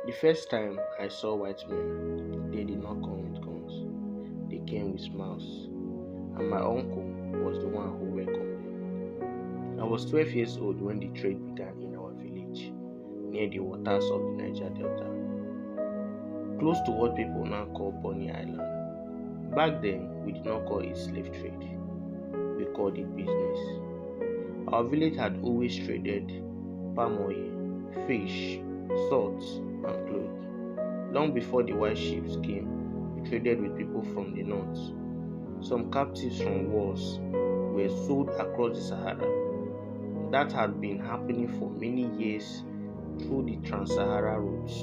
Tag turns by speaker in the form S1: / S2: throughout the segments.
S1: The first time I saw white men, they did not come with guns. They came with smiles, and my uncle was the one who welcomed them. I was 12 years old when the trade began in our village, near the waters of the Niger Delta, close to what people now call Bonny Island. Back then, we did not call it slave trade, we called it business. Our village had always traded palm oil, fish, salt, and clothes. Long before the white ships came, we traded with people from the north. Some captives from wars were sold across the Sahara. That had been happening for many years through the Trans-Sahara routes.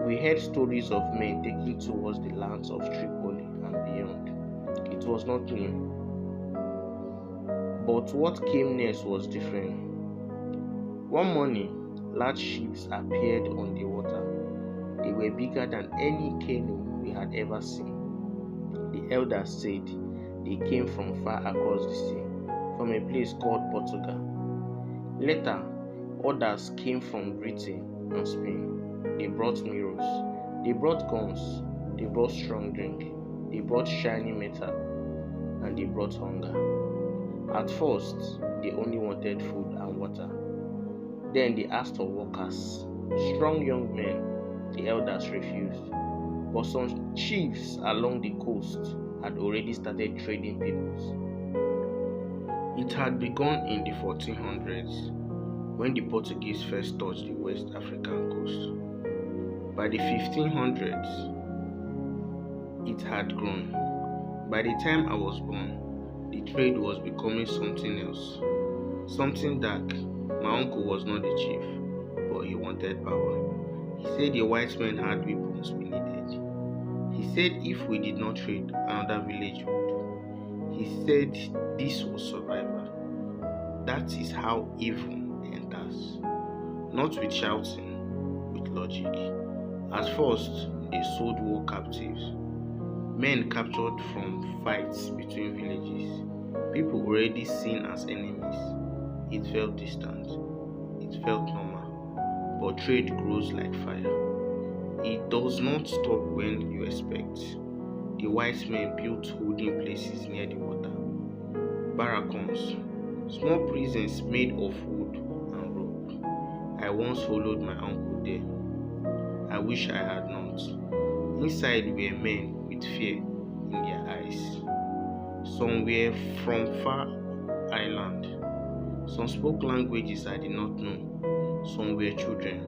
S1: We heard stories of men taken towards the lands of Tripoli and beyond. It was not new, but what came next was different. One morning, large ships appeared on the water. They were bigger than any canoe we had ever seen. The elders said they came from far across the sea, from a place called Portugal. Later, others came from Britain and Spain. They brought mirrors, they brought guns, they brought strong drink, they brought shiny metal, and they brought hunger. At first, they only wanted food and water. Then they asked for workers, strong young men. The elders refused. But some chiefs along the coast had already started trading peoples. It had begun in the 1400s when the Portuguese first touched the West African coast. By the 1500s, it had grown. By the time I was born, the trade was becoming something else. Something dark. My uncle was not the chief, but he wanted power. He said the white men had weapons we needed. He said if we did not trade, another village would. He said this was survival. That is how evil enters. Not with shouting, with logic. At first, they sold war captives. Men captured from fights between villages. People already seen as enemies. It felt distant. It felt normal. But trade grows like fire. It does not stop when you expect. The white men built holding places near the water. Barracons, small prisons made of wood and rope. I once followed my uncle there. I wish I had not. Inside were men with fear in their eyes. Some were from far island. Some spoke languages I did not know. Some were children.